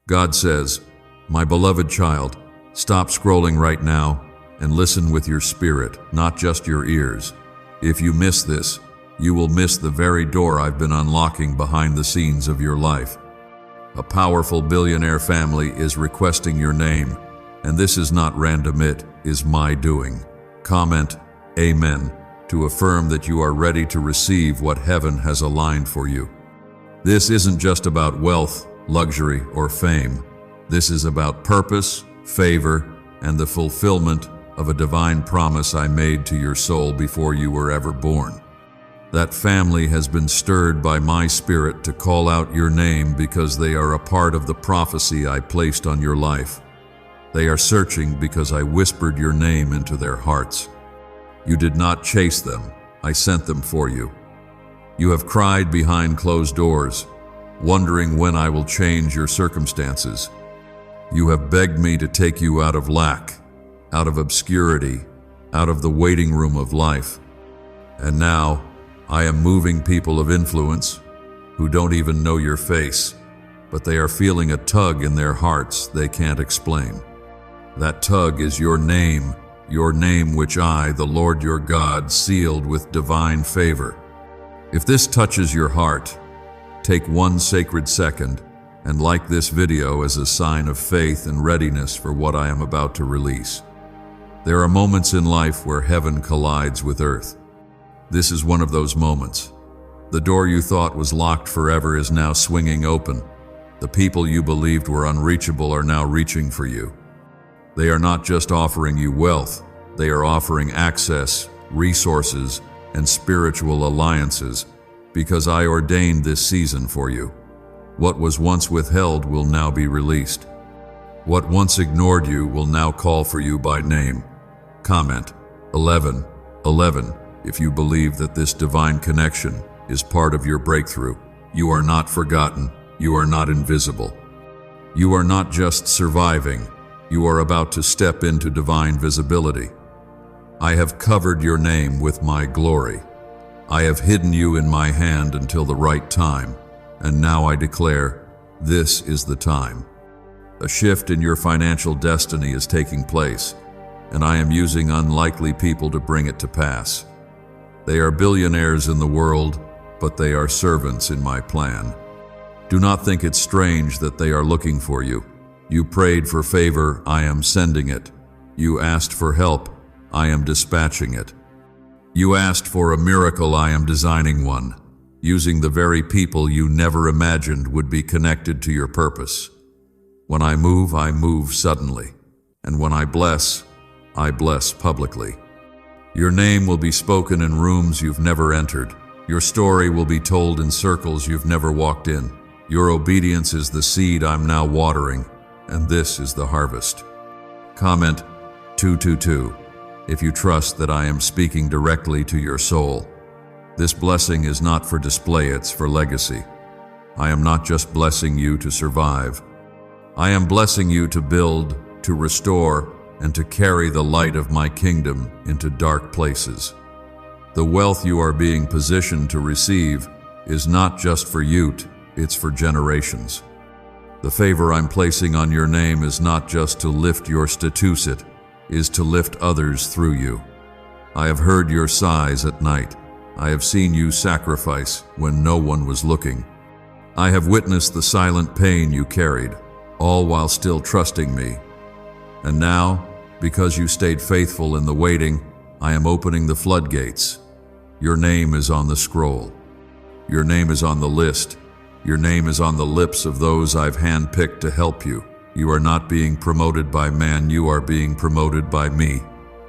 God says, "My beloved child, stop scrolling right now and listen with your spirit, not just your ears. If you miss this, you will miss the very door I've been unlocking behind the scenes of your life." A powerful billionaire family is requesting your name, and this is not random, it is my doing. Comment Amen to affirm that you are ready to receive what heaven has aligned for you. This isn't just about wealth, luxury, or fame. This is about purpose, favor, and the fulfillment of a divine promise I made to your soul before you were ever born. That family has been stirred by my spirit to call out your name because they are a part of the prophecy I placed on your life. They are searching because I whispered your name into their hearts. You did not chase them, I sent them for you. You have cried behind closed doors, wondering when I will change your circumstances. You have begged me to take you out of lack, out of obscurity, out of the waiting room of life. And now, I am moving people of influence who don't even know your face, but they are feeling a tug in their hearts they can't explain. That tug is your name which I, the Lord your God, sealed with divine favor. If this touches your heart, take one sacred second and like this video as a sign of faith and readiness for what I am about to release. There are moments in life where heaven collides with earth. This is one of those moments. The door you thought was locked forever is now swinging open. The people you believed were unreachable are now reaching for you. They are not just offering you wealth, they are offering access, resources, and spiritual alliances, because I ordained this season for you. What was once withheld will now be released. What once ignored you will now call for you by name. Comment 11:11 if you believe that this divine connection is part of your breakthrough. You are not forgotten. You are not invisible. You are not just surviving. You are about to step into divine visibility. I have covered your name with my glory. I have hidden you in my hand until the right time, and now I declare, this is the time. A shift in your financial destiny is taking place, and I am using unlikely people to bring it to pass. They are billionaires in the world, but they are servants in my plan. Do not think it's strange that they are looking for you. You prayed for favor, I am sending it. You asked for help, I am dispatching it. You asked for a miracle, I am designing one, using the very people you never imagined would be connected to your purpose. When I move suddenly. And when I bless publicly. Your name will be spoken in rooms you've never entered. Your story will be told in circles you've never walked in. Your obedience is the seed I'm now watering, and this is the harvest. Comment 222 if you trust that I am speaking directly to your soul. This blessing is not for display, it's for legacy. I am not just blessing you to survive. I am blessing you to build, to restore, and to carry the light of my kingdom into dark places. The wealth you are being positioned to receive is not just for you, it's for generations. The favor I'm placing on your name is not just to lift your status, it is to lift others through you. I have heard your sighs at night. I have seen you sacrifice when no one was looking. I have witnessed the silent pain you carried, all while still trusting me. And now, because you stayed faithful in the waiting, I am opening the floodgates. Your name is on the scroll. Your name is on the list. Your name is on the lips of those I've handpicked to help you. You are not being promoted by man, you are being promoted by me.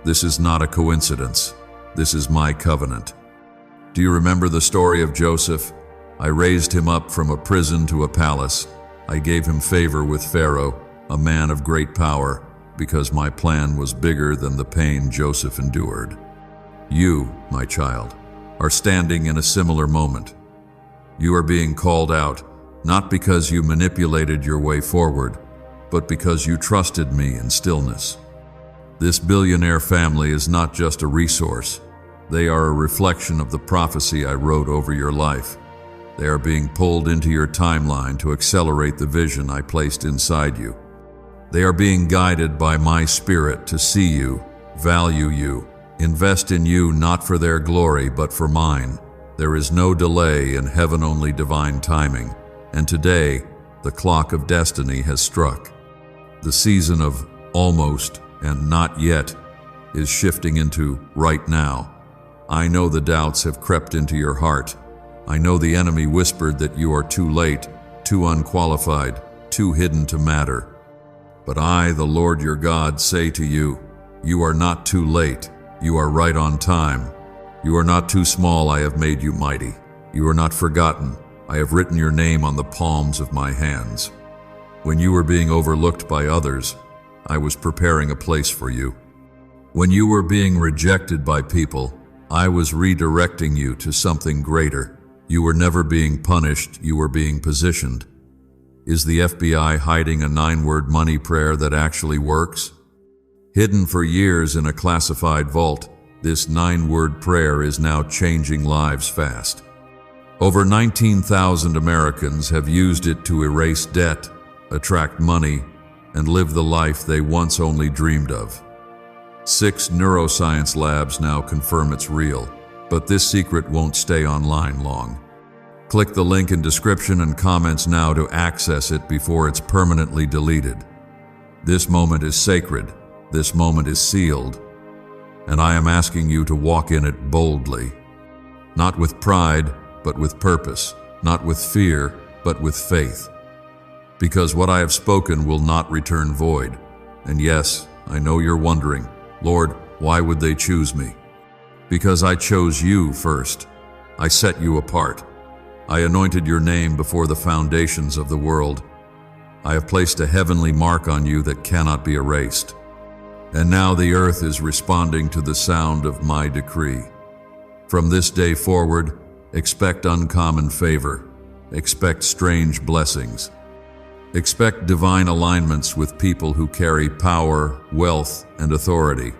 This is not a coincidence. This is my covenant. Do you remember the story of Joseph? I raised him up from a prison to a palace. I gave him favor with Pharaoh, a man of great power, because my plan was bigger than the pain Joseph endured. You, my child, are standing in a similar moment. You are being called out, not because you manipulated your way forward, but because you trusted me in stillness. This billionaire family is not just a resource. They are a reflection of the prophecy I wrote over your life. They are being pulled into your timeline to accelerate the vision I placed inside you. They are being guided by my spirit to see you, value you, invest in you not for their glory but for mine. There is no delay in heaven-only divine timing, and today the clock of destiny has struck. The season of almost and not yet is shifting into right now. I know the doubts have crept into your heart. I know the enemy whispered that you are too late, too unqualified, too hidden to matter. But I, the Lord your God, say to you, you are not too late. You are right on time. You are not too small. I have made you mighty. You are not forgotten. I have written your name on the palms of my hands. When you were being overlooked by others, I was preparing a place for you. When you were being rejected by people, I was redirecting you to something greater. You were never being punished, you were being positioned. Is the FBI hiding a 9-word money prayer that actually works? Hidden for years in a classified vault, this 9-word prayer is now changing lives fast. Over 19,000 Americans have used it to erase debt, attract money, and live the life they once only dreamed of. 6 neuroscience labs now confirm it's real, but this secret won't stay online long. Click the link in description and comments now to access it before it's permanently deleted. This moment is sacred, this moment is sealed, and I am asking you to walk in it boldly. Not with pride, but with purpose, not with fear, but with faith. Because what I have spoken will not return void. And yes, I know you're wondering, Lord, why would they choose me? Because I chose you first. I set you apart. I anointed your name before the foundations of the world. I have placed a heavenly mark on you that cannot be erased. And now the earth is responding to the sound of my decree. From this day forward, expect uncommon favor. Expect strange blessings. Expect divine alignments with people who carry power, wealth, and authority.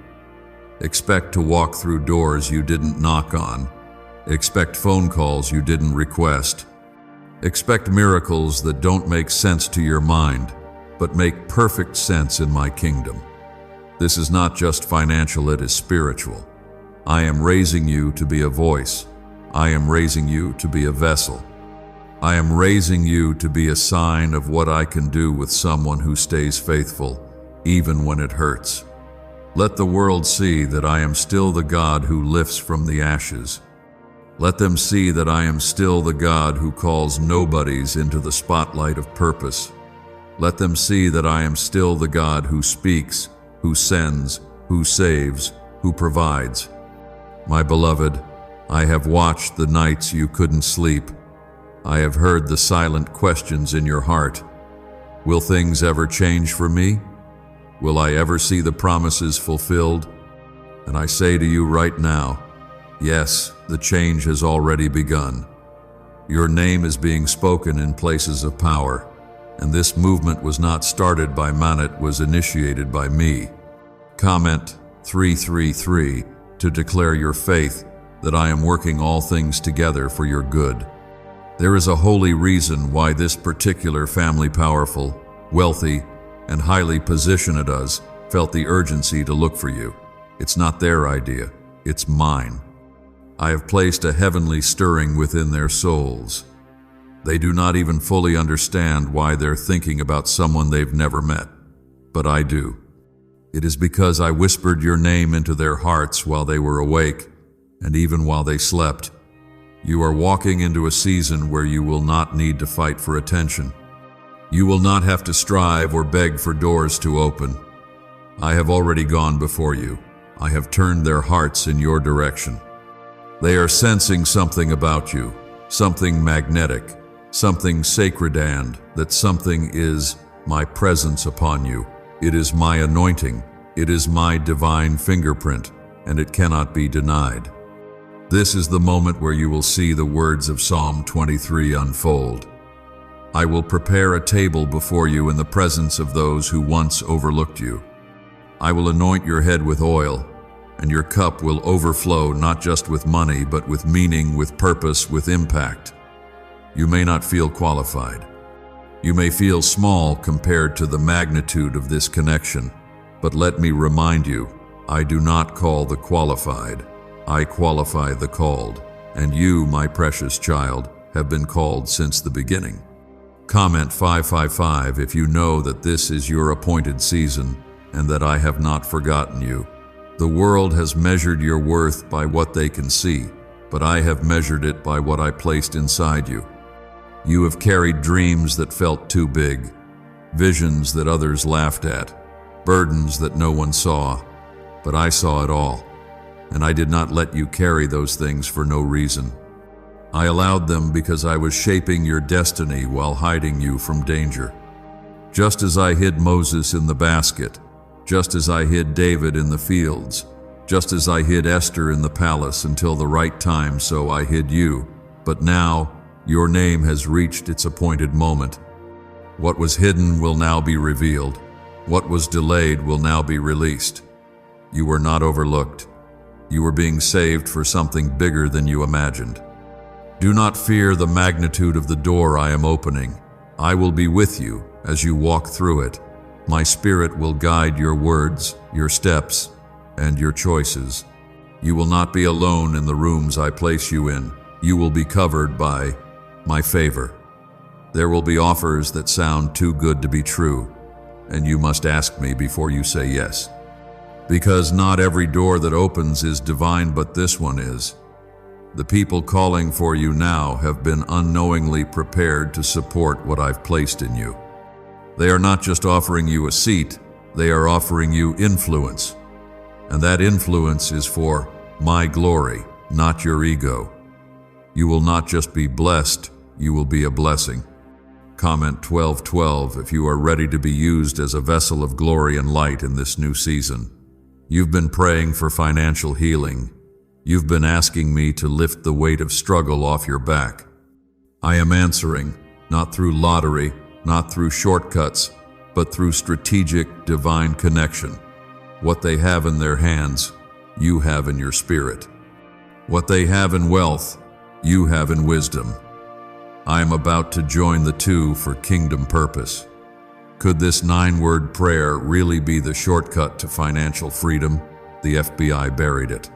Expect to walk through doors you didn't knock on. Expect phone calls you didn't request. Expect miracles that don't make sense to your mind, but make perfect sense in my kingdom. This is not just financial, it is spiritual. I am raising you to be a voice. I am raising you to be a vessel. I am raising you to be a sign of what I can do with someone who stays faithful, even when it hurts. Let the world see that I am still the God who lifts from the ashes. Let them see that I am still the God who calls nobodies into the spotlight of purpose. Let them see that I am still the God who speaks, who sends, who saves, who provides. My beloved, I have watched the nights you couldn't sleep. I have heard the silent questions in your heart. Will things ever change for me? Will I ever see the promises fulfilled? And I say to you right now, yes, the change has already begun. Your name is being spoken in places of power, and this movement was not started by man, it was initiated by me. Comment 333 to declare your faith that I am working all things together for your good. There is a holy reason why this particular family, powerful, wealthy, and highly positioned us, felt the urgency to look for you. It's not their idea, it's mine. I have placed a heavenly stirring within their souls. They do not even fully understand why they're thinking about someone they've never met, but I do. It is because I whispered your name into their hearts while they were awake, and even while they slept. You are walking into a season where you will not need to fight for attention. You will not have to strive or beg for doors to open. I have already gone before you. I have turned their hearts in your direction. They are sensing something about you, something magnetic, something sacred, and that something is my presence upon you. It is my anointing. It is my divine fingerprint, and it cannot be denied. This is the moment where you will see the words of Psalm 23 unfold. I will prepare a table before you in the presence of those who once overlooked you. I will anoint your head with oil, and your cup will overflow not just with money, but with meaning, with purpose, with impact. You may not feel qualified. You may feel small compared to the magnitude of this connection, but let me remind you, I do not call the qualified. I qualify the called, and you, my precious child, have been called since the beginning. Comment 555 if you know that this is your appointed season and that I have not forgotten you. The world has measured your worth by what they can see, but I have measured it by what I placed inside you. You have carried dreams that felt too big, visions that others laughed at, burdens that no one saw, but I saw it all, and I did not let you carry those things for no reason. I allowed them because I was shaping your destiny while hiding you from danger. Just as I hid Moses in the basket, just as I hid David in the fields, just as I hid Esther in the palace until the right time, so I hid you. But now, your name has reached its appointed moment. What was hidden will now be revealed. What was delayed will now be released. You were not overlooked. You were being saved for something bigger than you imagined. Do not fear the magnitude of the door I am opening. I will be with you as you walk through it. My Spirit will guide your words, your steps, and your choices. You will not be alone in the rooms I place you in. You will be covered by my favor. There will be offers that sound too good to be true, and you must ask me before you say yes. Because not every door that opens is divine, but this one is. The people calling for you now have been unknowingly prepared to support what I've placed in you. They are not just offering you a seat, they are offering you influence. And that influence is for my glory, not your ego. You will not just be blessed, you will be a blessing. Comment 1212 if you are ready to be used as a vessel of glory and light in this new season. You've been praying for financial healing. You've been asking me to lift the weight of struggle off your back. I am answering, not through lottery, not through shortcuts, but through strategic divine connection. What they have in their hands, you have in your spirit. What they have in wealth, you have in wisdom. I am about to join the two for kingdom purpose. Could this 9-word prayer really be the shortcut to financial freedom? The FBI buried it.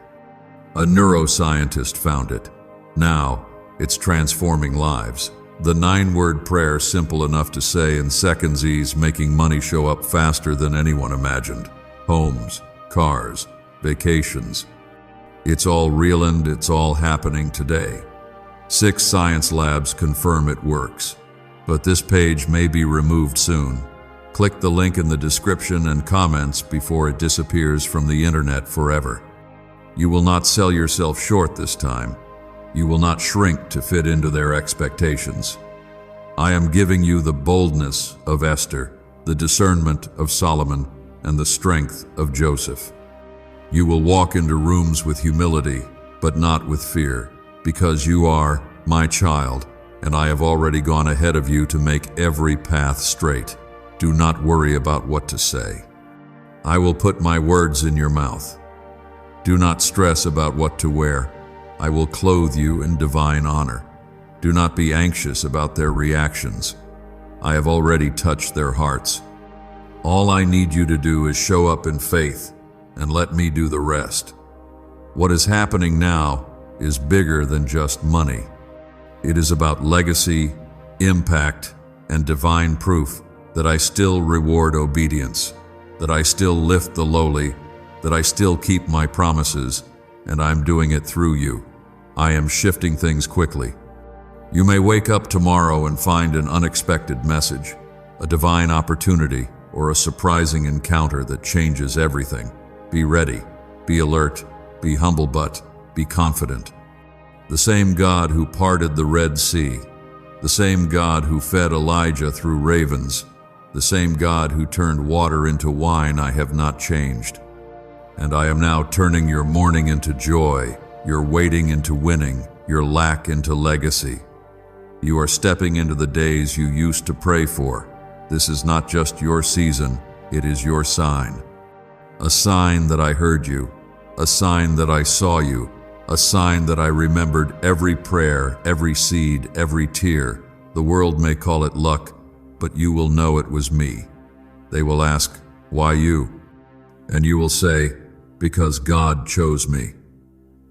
A neuroscientist found it. Now, it's transforming lives. The 9-word prayer, simple enough to say in seconds, is making money show up faster than anyone imagined. Homes, cars, vacations. It's all real and it's all happening today. 6 science labs confirm it works. But this page may be removed soon. Click the link in the description and comments before it disappears from the internet forever. You will not sell yourself short this time. You will not shrink to fit into their expectations. I am giving you the boldness of Esther, the discernment of Solomon, and the strength of Joseph. You will walk into rooms with humility, but not with fear, because you are my child, and I have already gone ahead of you to make every path straight. Do not worry about what to say. I will put my words in your mouth. Do not stress about what to wear. I will clothe you in divine honor. Do not be anxious about their reactions. I have already touched their hearts. All I need you to do is show up in faith and let me do the rest. What is happening now is bigger than just money. It is about legacy, impact, and divine proof that I still reward obedience, that I still lift the lowly, that I still keep my promises, and I'm doing it through you. I am shifting things quickly. You may wake up tomorrow and find an unexpected message, a divine opportunity, or a surprising encounter that changes everything. Be ready, be alert, be humble, but be confident. The same God who parted the Red Sea, the same God who fed Elijah through ravens, the same God who turned water into wine, I have not changed. And I am now turning your mourning into joy, your waiting into winning, your lack into legacy. You are stepping into the days you used to pray for. This is not just your season, it is your sign. A sign that I heard you, a sign that I saw you, a sign that I remembered every prayer, every seed, every tear. The world may call it luck, but you will know it was me. They will ask, "Why you?" And you will say, "Because God chose me."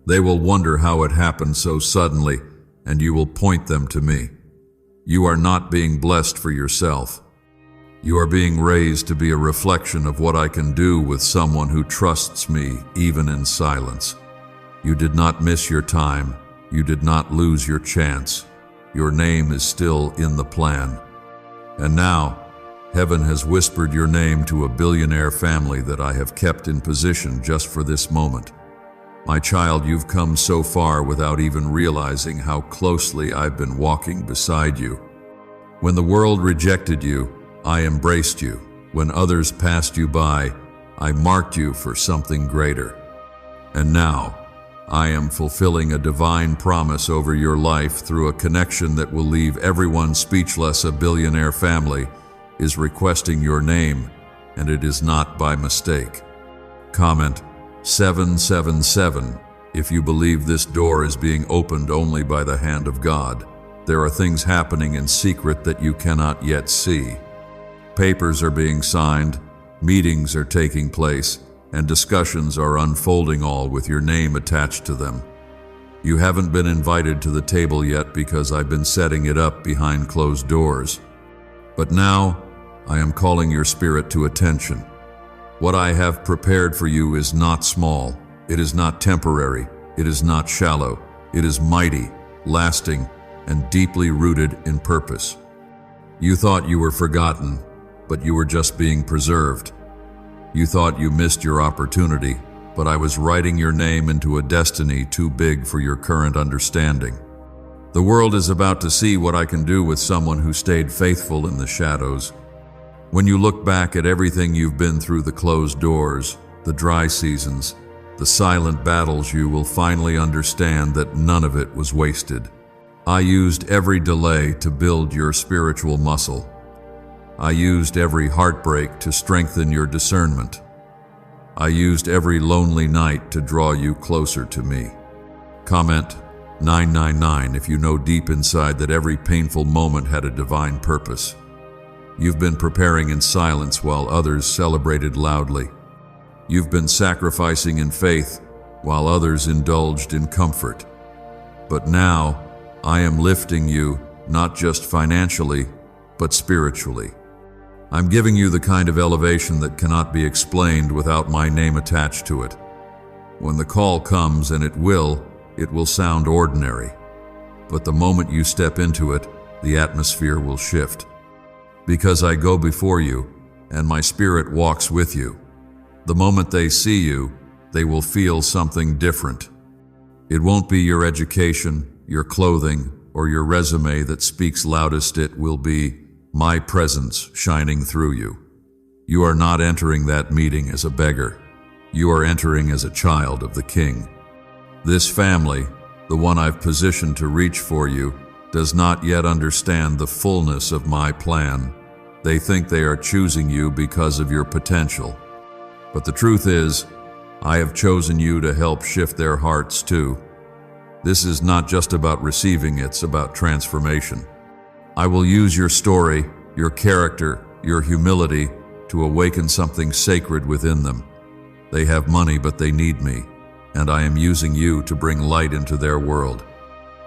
They will wonder how it happened so suddenly, and you will point them to me. You are not being blessed for yourself. You are being raised to be a reflection of what I can do with someone who trusts me, even in silence. You did not miss your time. You did not lose your chance. Your name is still in the plan. And now, heaven has whispered your name to a billionaire family that I have kept in position just for this moment. My child, you've come so far without even realizing how closely I've been walking beside you. When the world rejected you, I embraced you. When others passed you by, I marked you for something greater. And now, I am fulfilling a divine promise over your life through a connection that will leave everyone speechless. A billionaire family is requesting your name, and it is not by mistake. Comment 777 if you believe this door is being opened only by the hand of God. There are things happening in secret that you cannot yet see. Papers are being signed, meetings are taking place, and discussions are unfolding, all with your name attached to them. You haven't been invited to the table yet because I've been setting it up behind closed doors. But now, I am calling your spirit to attention. What I have prepared for you is not small. It is not temporary. It is not shallow. It is mighty, lasting, and deeply rooted in purpose. You thought you were forgotten, but you were just being preserved. You thought you missed your opportunity, but I was writing your name into a destiny too big for your current understanding. The world is about to see what I can do with someone who stayed faithful in the shadows. When you look back at everything you've been through, the closed doors, the dry seasons, the silent battles, you will finally understand that none of it was wasted. I used every delay to build your spiritual muscle. I used every heartbreak to strengthen your discernment. I used every lonely night to draw you closer to me. Comment 999 if you know deep inside that every painful moment had a divine purpose. You've been preparing in silence while others celebrated loudly. You've been sacrificing in faith while others indulged in comfort. But now, I am lifting you, not just financially, but spiritually. I'm giving you the kind of elevation that cannot be explained without my name attached to it. When the call comes, and it will sound ordinary. But the moment you step into it, the atmosphere will shift. Because I go before you, and my spirit walks with you. The moment they see you, they will feel something different. It won't be your education, your clothing, or your resume that speaks loudest. It will be my presence shining through you. You are not entering that meeting as a beggar. You are entering as a child of the King. This family, the one I've positioned to reach for you, does not yet understand the fullness of my plan. They think they are choosing you because of your potential. But the truth is, I have chosen you to help shift their hearts too. This is not just about receiving, it's about transformation. I will use your story, your character, your humility to awaken something sacred within them. They have money, but they need me, and I am using you to bring light into their world.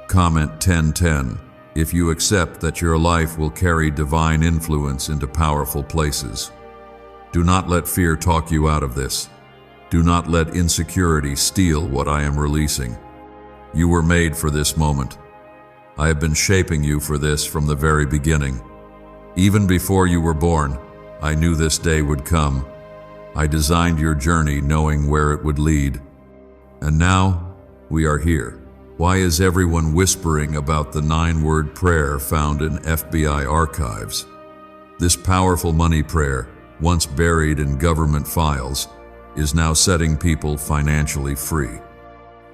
Comment 1010 if you accept that your life will carry divine influence into powerful places. Do not let fear talk you out of this. Do not let insecurity steal what I am releasing. You were made for this moment. I have been shaping you for this from the very beginning. Even before you were born, I knew this day would come. I designed your journey knowing where it would lead. And now, we are here. Why is everyone whispering about the 9-word prayer found in FBI archives? This powerful money prayer, once buried in government files, is now setting people financially free.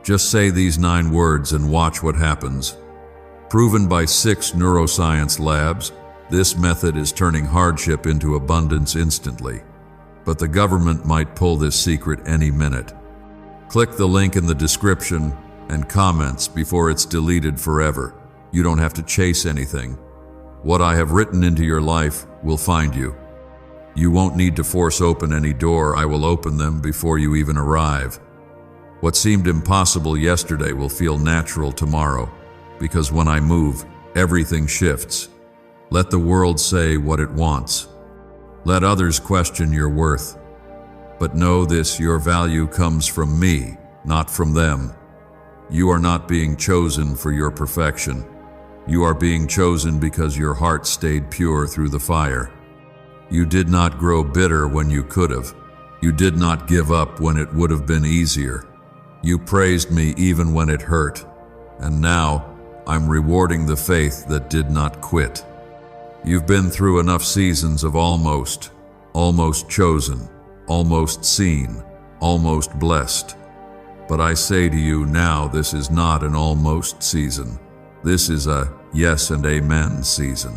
Just say these 9 words and watch what happens. Proven by 6 neuroscience labs, this method is turning hardship into abundance instantly. But the government might pull this secret any minute. Click the link in the description and comments before it's deleted forever. You don't have to chase anything. What I have written into your life will find you. You won't need to force open any door. I will open them before you even arrive. What seemed impossible yesterday will feel natural tomorrow, because when I move, everything shifts. Let the world say what it wants. Let others question your worth. But know this, your value comes from me, not from them. You are not being chosen for your perfection. You are being chosen because your heart stayed pure through the fire. You did not grow bitter when you could have. You did not give up when it would have been easier. You praised me even when it hurt. And now, I'm rewarding the faith that did not quit. You've been through enough seasons of almost chosen, almost seen, almost blessed. But I say to you now, this is not an almost season. This is a yes and amen season.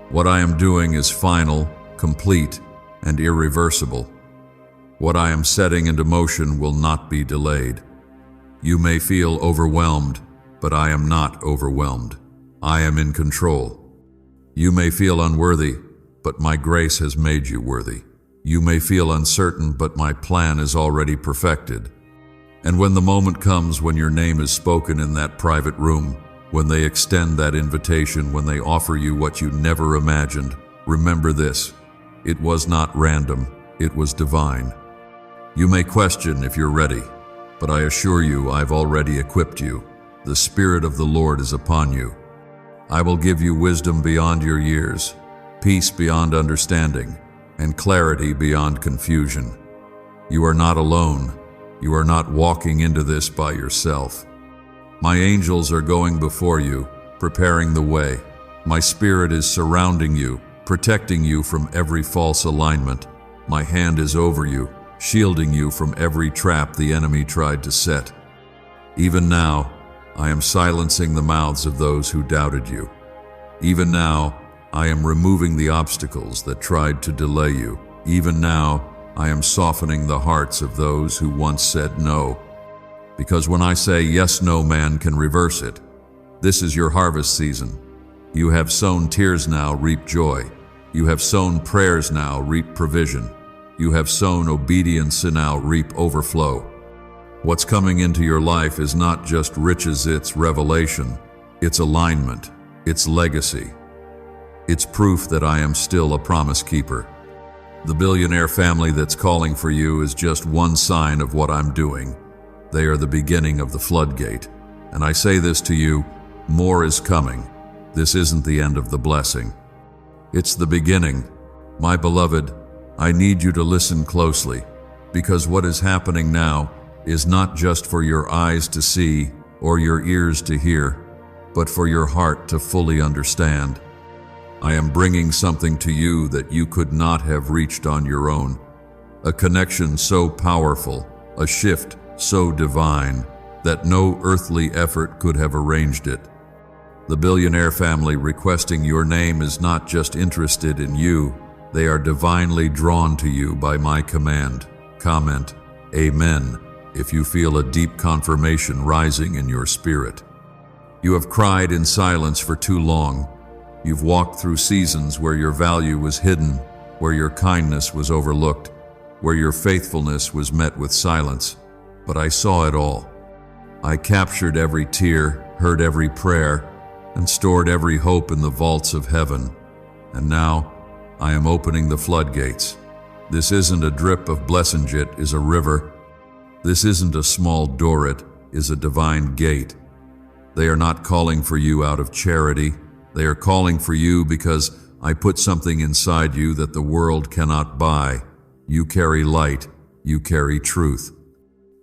What I am doing is final, complete, and irreversible. What I am setting into motion will not be delayed. You may feel overwhelmed, but I am not overwhelmed. I am in control. You may feel unworthy, but my grace has made you worthy. You may feel uncertain, but my plan is already perfected. And when the moment comes when your name is spoken in that private room, when they extend that invitation, when they offer you what you never imagined, remember this: it was not random, it was divine. You may question if you're ready, but I assure you I've already equipped you. The Spirit of the Lord is upon you. I will give you wisdom beyond your years, peace beyond understanding, and clarity beyond confusion. You are not alone. You are not walking into this by yourself. My angels are going before you, preparing the way. My Spirit is surrounding you, protecting you from every false alignment. My hand is over you, shielding you from every trap the enemy tried to set. Even now, I am silencing the mouths of those who doubted you. Even now, I am removing the obstacles that tried to delay you. Even now, I am softening the hearts of those who once said no. Because when I say yes, no man can reverse it. This is your harvest season. You have sown tears, now reap joy. You have sown prayers, now reap provision. You have sown obedience, and now reap overflow. What's coming into your life is not just riches, it's revelation, it's alignment, it's legacy. It's proof that I am still a promise keeper. The billionaire family that's calling for you is just one sign of what I'm doing. They are the beginning of the floodgate. And I say this to you, more is coming. This isn't the end of the blessing. It's the beginning. My beloved, I need you to listen closely, because what is happening now is not just for your eyes to see or your ears to hear, but for your heart to fully understand. I am bringing something to you that you could not have reached on your own. A connection so powerful, a shift so divine, that no earthly effort could have arranged it. The billionaire family requesting your name is not just interested in you, they are divinely drawn to you by my command. Comment, Amen, if you feel a deep confirmation rising in your spirit. You have cried in silence for too long. You've walked through seasons where your value was hidden, where your kindness was overlooked, where your faithfulness was met with silence. But I saw it all. I captured every tear, heard every prayer, and stored every hope in the vaults of heaven. And now, I am opening the floodgates. This isn't a drip of blessing, it is a river. This isn't a small door, it is a divine gate. They are not calling for you out of charity. They are calling for you because I put something inside you that the world cannot buy. You carry light. You carry truth.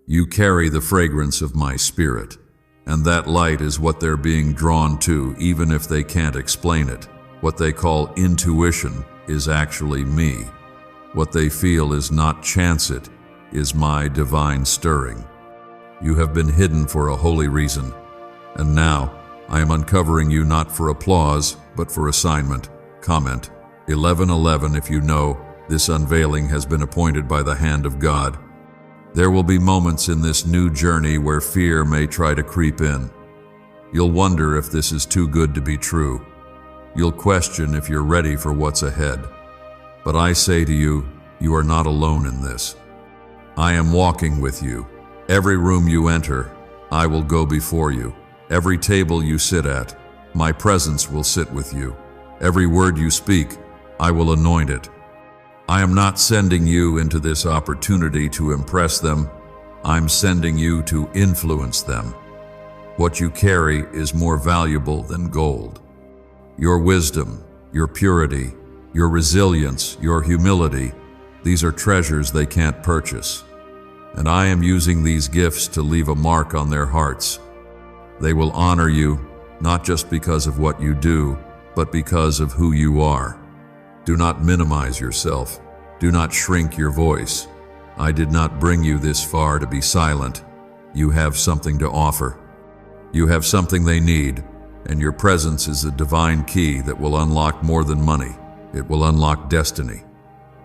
You carry the fragrance of my Spirit. And that light is what they're being drawn to, even if they can't explain it. What they call intuition is actually me. What they feel is not chance, it is my divine stirring. You have been hidden for a holy reason. And now, I am uncovering you not for applause, but for assignment. Comment, 11:11 if you know this unveiling has been appointed by the hand of God. There will be moments in this new journey where fear may try to creep in. You'll wonder if this is too good to be true. You'll question if you're ready for what's ahead. But I say to you, you are not alone in this. I am walking with you. Every room you enter, I will go before you. Every table you sit at, my presence will sit with you. Every word you speak, I will anoint it. I am not sending you into this opportunity to impress them. I'm sending you to influence them. What you carry is more valuable than gold. Your wisdom, your purity, your resilience, your humility, these are treasures they can't purchase. And I am using these gifts to leave a mark on their hearts. They will honor you, not just because of what you do, but because of who you are. Do not minimize yourself. Do not shrink your voice. I did not bring you this far to be silent. You have something to offer. You have something they need, and your presence is a divine key that will unlock more than money. It will unlock destiny.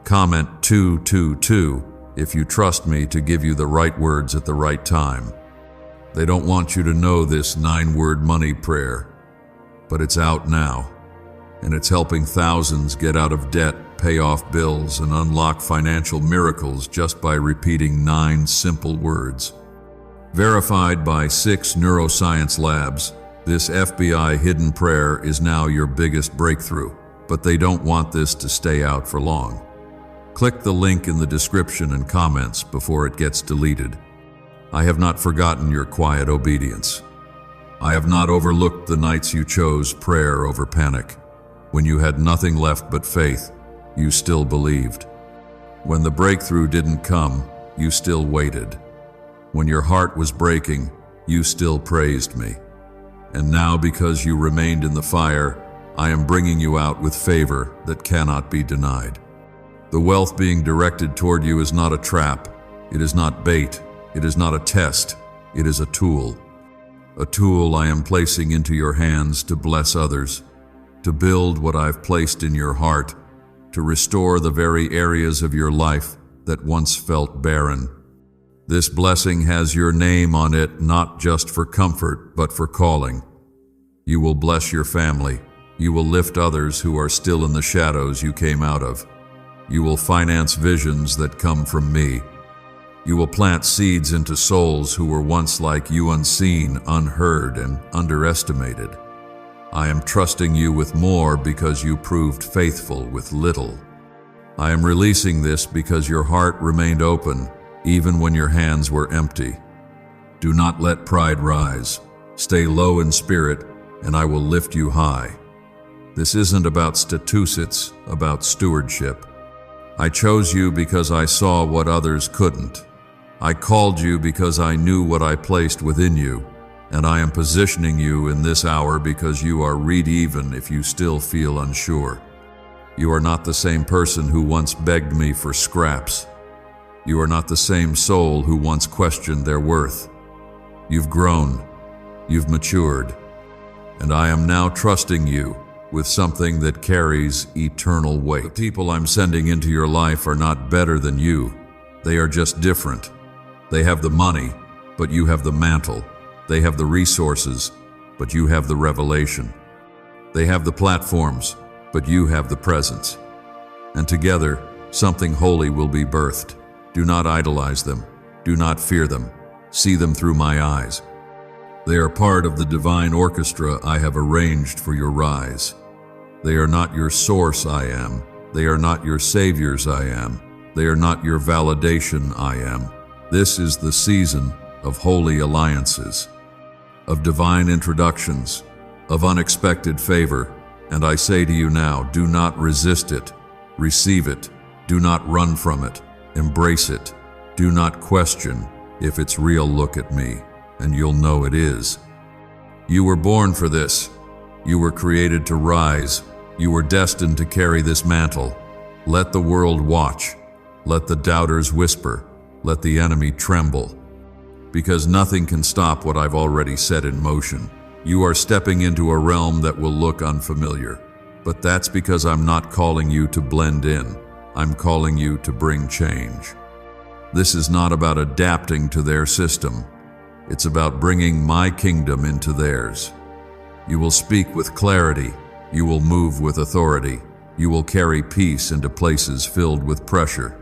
Comment 222 if you trust me to give you the right words at the right time. They don't want you to know this 9-word money prayer, but it's out now, and it's helping thousands get out of debt, pay off bills, and unlock financial miracles just by repeating 9 simple words. Verified by 6 neuroscience labs, this FBI hidden prayer is now your biggest breakthrough, but they don't want this to stay out for long. Click the link in the description and comments before it gets deleted. I have not forgotten your quiet obedience. I have not overlooked the nights you chose prayer over panic. When you had nothing left but faith, you still believed. When the breakthrough didn't come, you still waited. When your heart was breaking, you still praised me. And now, because you remained in the fire, I am bringing you out with favor that cannot be denied. The wealth being directed toward you is not a trap. It is not bait. It is not a test. It is a tool. A tool I am placing into your hands to bless others, to build what I've placed in your heart, to restore the very areas of your life that once felt barren. This blessing has your name on it, not just for comfort, but for calling. You will bless your family. You will lift others who are still in the shadows you came out of. You will finance visions that come from me. You will plant seeds into souls who were once like you, unseen, unheard, and underestimated. I am trusting you with more because you proved faithful with little. I am releasing this because your heart remained open, even when your hands were empty. Do not let pride rise. Stay low in spirit, and I will lift you high. This isn't about status, it's about stewardship. I chose you because I saw what others couldn't. I called you because I knew what I placed within you, and I am positioning you in this hour because you are ready even if you still feel unsure. You are not the same person who once begged me for scraps. You are not the same soul who once questioned their worth. You've grown, you've matured, and I am now trusting you with something that carries eternal weight. The people I'm sending into your life are not better than you. They are just different. They have the money, but you have the mantle. They have the resources, but you have the revelation. They have the platforms, but you have the presence. And together, something holy will be birthed. Do not idolize them. Do not fear them. See them through my eyes. They are part of the divine orchestra I have arranged for your rise. They are not your source, I am. They are not your saviors, I am. They are not your validation, I am. This is the season of holy alliances, of divine introductions, of unexpected favor. And I say to you now, do not resist it. Receive it. Do not run from it. Embrace it. Do not question if it's real. Look at me, and you'll know it is. You were born for this. You were created to rise. You were destined to carry this mantle. Let the world watch. Let the doubters whisper. Let the enemy tremble. Because nothing can stop what I've already set in motion. You are stepping into a realm that will look unfamiliar. But that's because I'm not calling you to blend in. I'm calling you to bring change. This is not about adapting to their system. It's about bringing my kingdom into theirs. You will speak with clarity. You will move with authority. You will carry peace into places filled with pressure.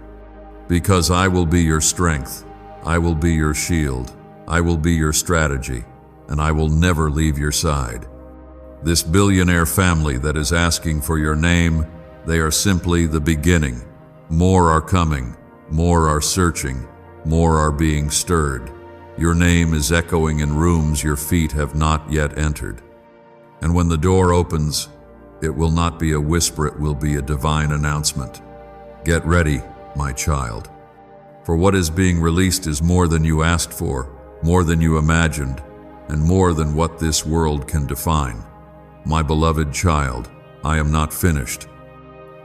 Because I will be your strength. I will be your shield. I will be your strategy. And I will never leave your side. This billionaire family that is asking for your name, they are simply the beginning. More are coming. More are searching. More are being stirred. Your name is echoing in rooms your feet have not yet entered. And when the door opens, it will not be a whisper, it will be a divine announcement. Get ready, my child. For what is being released is more than you asked for, more than you imagined, and more than what this world can define. My beloved child, I am not finished.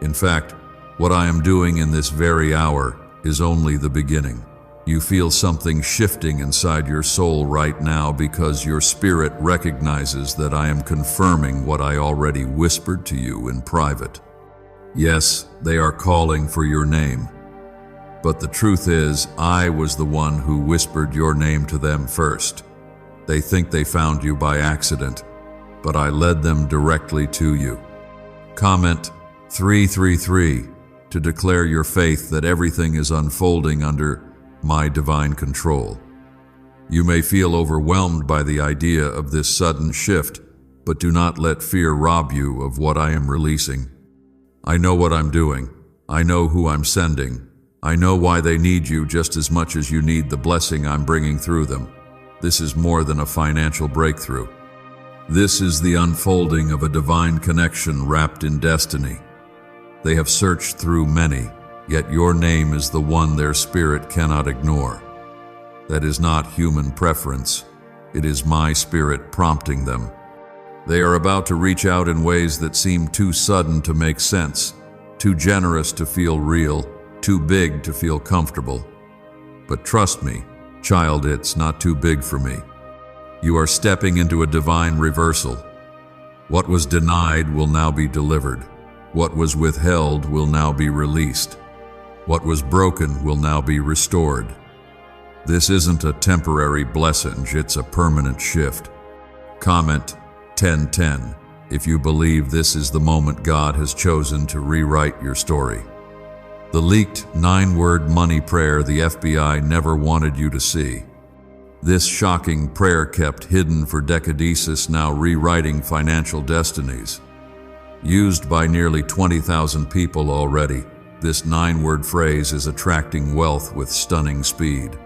In fact, what I am doing in this very hour is only the beginning. You feel something shifting inside your soul right now because your spirit recognizes that I am confirming what I already whispered to you in private. Yes, they are calling for your name. But the truth is, I was the one who whispered your name to them first. They think they found you by accident, but I led them directly to you. Comment 333 to declare your faith that everything is unfolding under my divine control. You may feel overwhelmed by the idea of this sudden shift, but do not let fear rob you of what I am releasing. I know what I'm doing. I know who I'm sending. I know why they need you just as much as you need the blessing I'm bringing through them. This is more than a financial breakthrough. This is the unfolding of a divine connection wrapped in destiny. They have searched through many, yet your name is the one their spirit cannot ignore. That is not human preference. It is my spirit prompting them. They are about to reach out in ways that seem too sudden to make sense, too generous to feel real, too big to feel comfortable. But trust me, child, it's not too big for me. You are stepping into a divine reversal. What was denied will now be delivered. What was withheld will now be released. What was broken will now be restored. This isn't a temporary blessing, it's a permanent shift. Comment 1010 if you believe this is the moment God has chosen to rewrite your story. The leaked 9-word money prayer the FBI never wanted you to see. This shocking prayer kept hidden for decades, now rewriting financial destinies. Used by nearly 20,000 people already, this 9-word phrase is attracting wealth with stunning speed.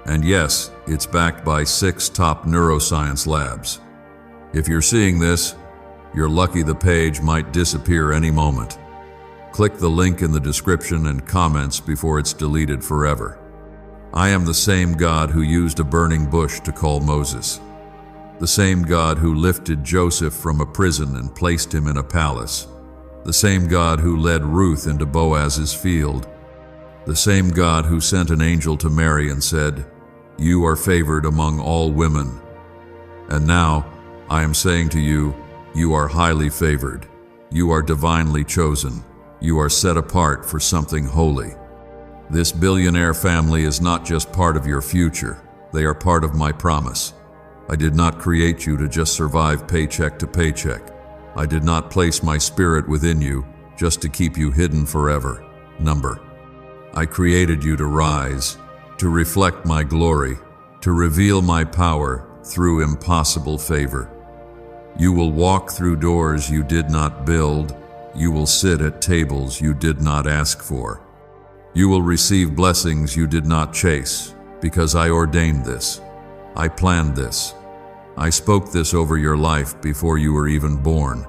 And yes, it's backed by 6 top neuroscience labs. If you're seeing this, you're lucky. The page might disappear any moment. Click the link in the description and comments before it's deleted forever. I am the same God who used a burning bush to call Moses. The same God who lifted Joseph from a prison and placed him in a palace. The same God who led Ruth into Boaz's field. The same God who sent an angel to Mary and said, "You are favored among all women." And now, I am saying to you, you are highly favored. You are divinely chosen. You are set apart for something holy. This billionaire family is not just part of your future. They are part of my promise. I did not create you to just survive paycheck to paycheck. I did not place my spirit within you just to keep you hidden forever. I created you to rise, to reflect my glory, to reveal my power through impossible favor. You will walk through doors you did not build. You will sit at tables you did not ask for. You will receive blessings you did not chase, because I ordained this. I planned this. I spoke this over your life before you were even born.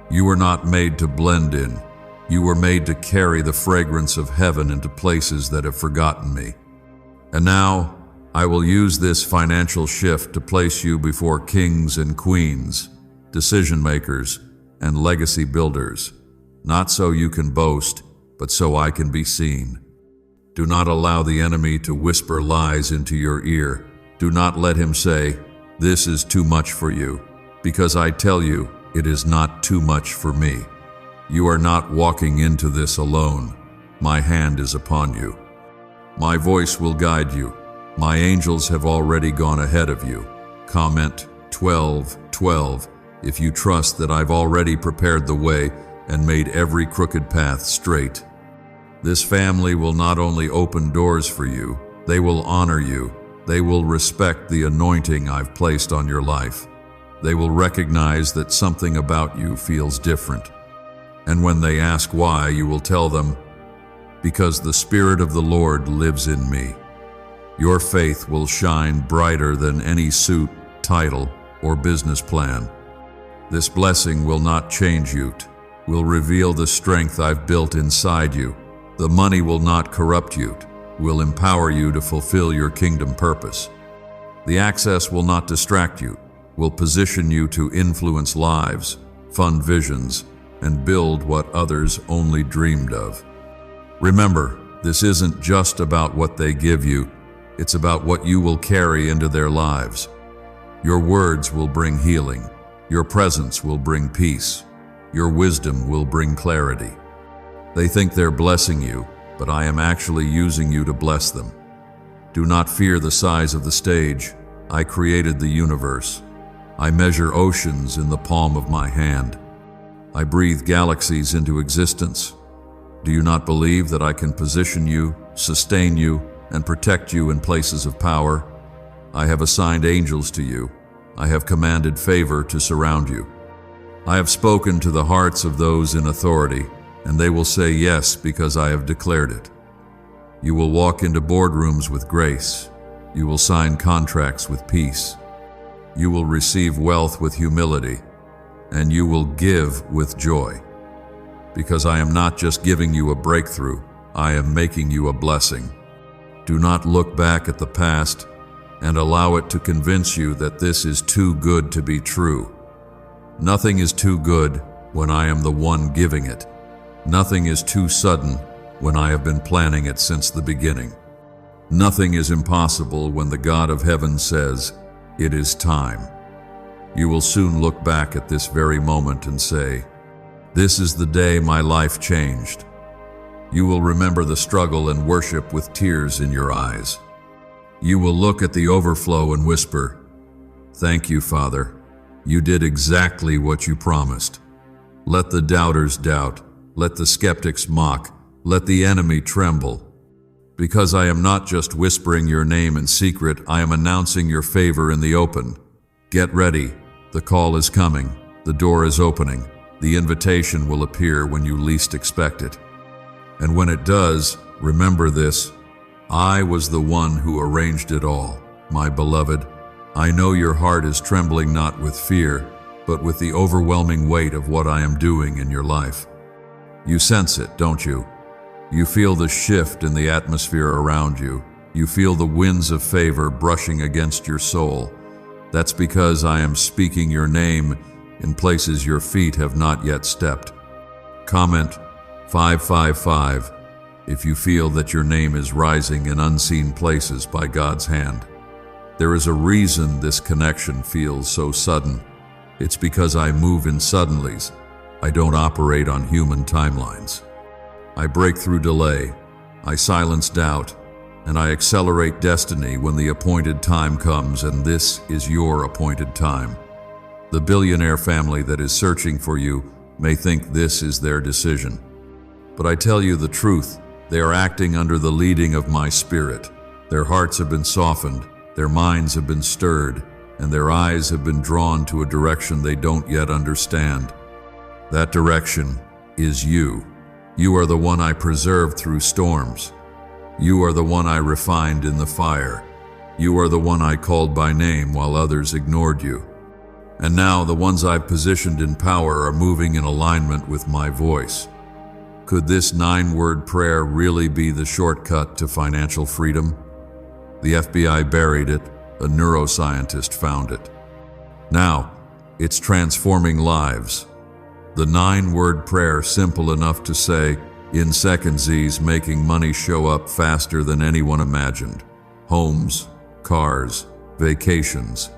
You were not made to blend in. You were made to carry the fragrance of heaven into places that have forgotten me. And now, I will use this financial shift to place you before kings and queens, decision makers, and legacy builders, not so you can boast, but so I can be seen. Do not allow the enemy to whisper lies into your ear. Do not let him say, "This is too much for you," because I tell you, it is not too much for me. You are not walking into this alone. My hand is upon you. My voice will guide you. My angels have already gone ahead of you. Comment 12:12 if you trust that I've already prepared the way and made every crooked path straight. This family will not only open doors for you, they will honor you. They will respect the anointing I've placed on your life. They will recognize that something about you feels different. And when they ask why, you will tell them, because the Spirit of the Lord lives in me. Your faith will shine brighter than any suit, title, or business plan. This blessing will not change you, will reveal the strength I've built inside you. The money will not corrupt you, will empower you to fulfill your kingdom purpose. The access will not distract you, will position you to influence lives, fund visions, and build what others only dreamed of. Remember, this isn't just about what they give you, it's about what you will carry into their lives. Your words will bring healing. Your presence will bring peace. Your wisdom will bring clarity. They think they're blessing you, but I am actually using you to bless them. Do not fear the size of the stage. I created the universe. I measure oceans in the palm of my hand. I breathe galaxies into existence. Do you not believe that I can position you, sustain you, and protect you in places of power? I have assigned angels to you. I have commanded favor to surround you. I have spoken to the hearts of those in authority, and they will say yes because I have declared it. You will walk into boardrooms with grace. You will sign contracts with peace. You will receive wealth with humility, and you will give with joy. Because I am not just giving you a breakthrough, I am making you a blessing. Do not look back at the past and allow it to convince you that this is too good to be true. Nothing is too good when I am the one giving it. Nothing is too sudden when I have been planning it since the beginning. Nothing is impossible when the God of heaven says, "It is time." You will soon look back at this very moment and say, "This is the day my life changed." You will remember the struggle and worship with tears in your eyes. You will look at the overflow and whisper, "Thank you, Father. You did exactly what you promised." Let the doubters doubt. Let the skeptics mock. Let the enemy tremble. Because I am not just whispering your name in secret, I am announcing your favor in the open. Get ready. The call is coming. The door is opening. The invitation will appear when you least expect it. And when it does, remember this: I was the one who arranged it all. My beloved, I know your heart is trembling not with fear, but with the overwhelming weight of what I am doing in your life. You sense it, don't you? You feel the shift in the atmosphere around you. You feel the winds of favor brushing against your soul. That's because I am speaking your name in places your feet have not yet stepped. Comment 555 if you feel that your name is rising in unseen places by God's hand. There is a reason this connection feels so sudden. It's because I move in suddenlies. I don't operate on human timelines. I break through delay. I silence doubt. And I accelerate destiny when the appointed time comes, and this is your appointed time. The billionaire family that is searching for you may think this is their decision. But I tell you the truth, they are acting under the leading of my Spirit. Their hearts have been softened, their minds have been stirred, and their eyes have been drawn to a direction they don't yet understand. That direction is you. You are the one I preserved through storms. You are the one I refined in the fire. You are the one I called by name while others ignored you. And now the ones I've positioned in power are moving in alignment with my voice. Could this 9-word prayer really be the shortcut to financial freedom? The FBI buried it, a neuroscientist found it. Now, it's transforming lives. The 9-word prayer, simple enough to say, in seconds, making money show up faster than anyone imagined. Homes, cars, vacations.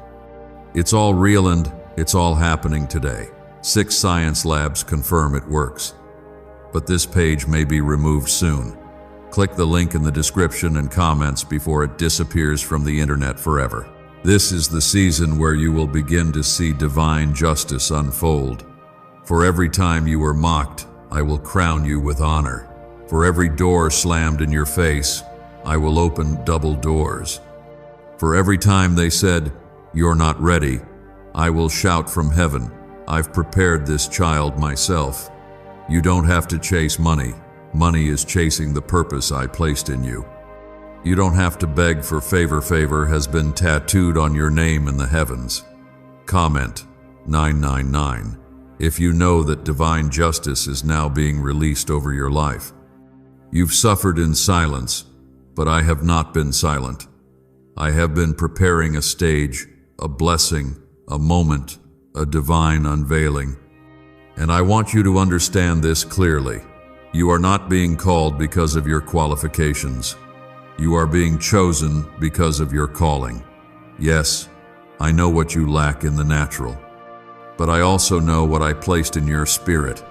It's all real and it's all happening today. 6 science labs confirm it works. But this page may be removed soon. Click the link in the description and comments before it disappears from the internet forever. This is the season where you will begin to see divine justice unfold. For every time you were mocked, I will crown you with honor. For every door slammed in your face, I will open double doors. For every time they said, "You're not ready," I will shout from heaven, "I've prepared this child myself." You don't have to chase money. Money is chasing the purpose I placed in you. You don't have to beg for favor. Favor has been tattooed on your name in the heavens. Comment 999 if you know that divine justice is now being released over your life. You've suffered in silence, but I have not been silent. I have been preparing a stage, a blessing, a moment, a divine unveiling. And I want you to understand this clearly. You are not being called because of your qualifications. You are being chosen because of your calling. Yes, I know what you lack in the natural, but I also know what I placed in your spirit.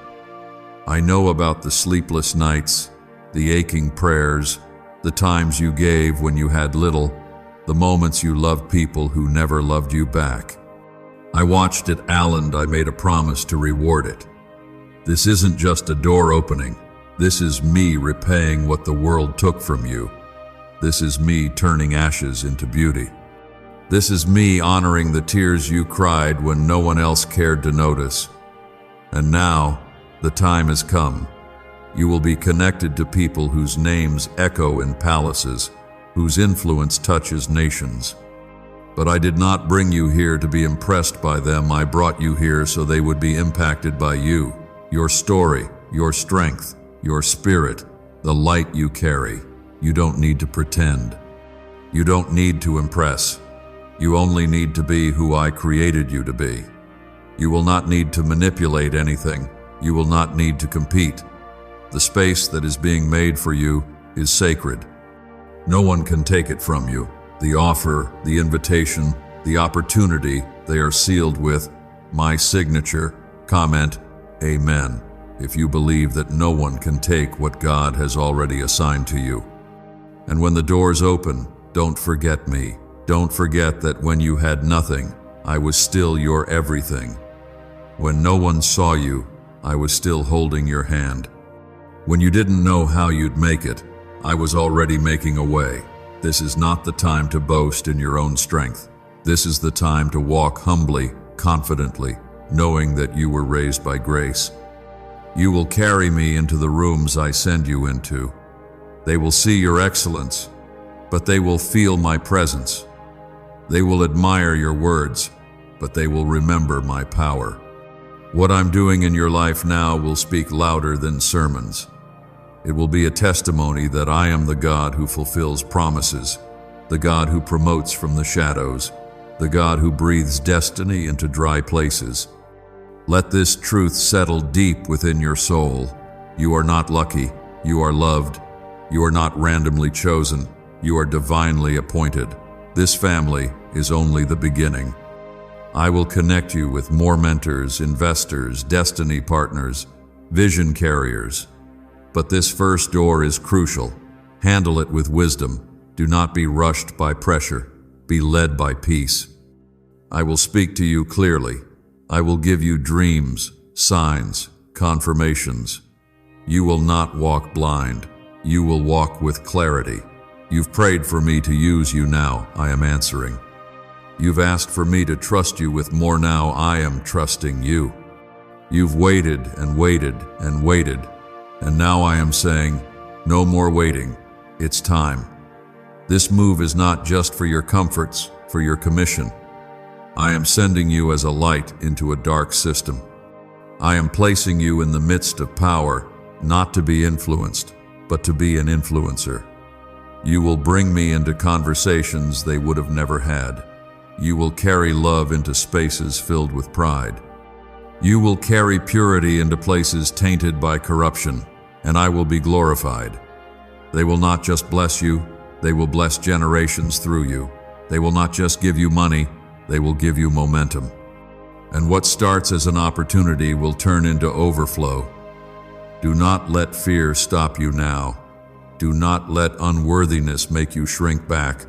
I know about the sleepless nights, the aching prayers, the times you gave when you had little, the moments you loved people who never loved you back. I watched it, and I made a promise to reward it. This isn't just a door opening. This is me repaying what the world took from you. This is me turning ashes into beauty. This is me honoring the tears you cried when no one else cared to notice. And now, the time has come. You will be connected to people whose names echo in palaces, whose influence touches nations. But I did not bring you here to be impressed by them. I brought you here so they would be impacted by you, your story, your strength, your spirit, the light you carry. You don't need to pretend. You don't need to impress. You only need to be who I created you to be. You will not need to manipulate anything. You will not need to compete. The space that is being made for you is sacred. No one can take it from you. The offer, the invitation, the opportunity, they are sealed with my signature. Comment, Amen, if you believe that no one can take what God has already assigned to you. And when the doors open, don't forget me. Don't forget that when you had nothing, I was still your everything. When no one saw you, I was still holding your hand. When you didn't know how you'd make it, I was already making a way. This is not the time to boast in your own strength. This is the time to walk humbly, confidently, knowing that you were raised by grace. You will carry me into the rooms I send you into. They will see your excellence, but they will feel my presence. They will admire your words, but they will remember my power. What I'm doing in your life now will speak louder than sermons. It will be a testimony that I am the God who fulfills promises, the God who promotes from the shadows, the God who breathes destiny into dry places. Let this truth settle deep within your soul. You are not lucky. You are loved. You are not randomly chosen. You are divinely appointed. This family is only the beginning. I will connect you with more mentors, investors, destiny partners, vision carriers. But this first door is crucial. Handle it with wisdom. Do not be rushed by pressure. Be led by peace. I will speak to you clearly. I will give you dreams, signs, confirmations. You will not walk blind. You will walk with clarity. You've prayed for me to use you. Now I am answering. You've asked for me to trust you with more. Now I am trusting you. You've waited and waited and waited. And now I am saying, no more waiting. It's time. This move is not just for your comforts, for your commission. I am sending you as a light into a dark system. I am placing you in the midst of power, not to be influenced, but to be an influencer. You will bring me into conversations they would have never had. You will carry love into spaces filled with pride. You will carry purity into places tainted by corruption, and I will be glorified. They will not just bless you, they will bless generations through you. They will not just give you money, they will give you momentum. And what starts as an opportunity will turn into overflow. Do not let fear stop you now. Do not let unworthiness make you shrink back.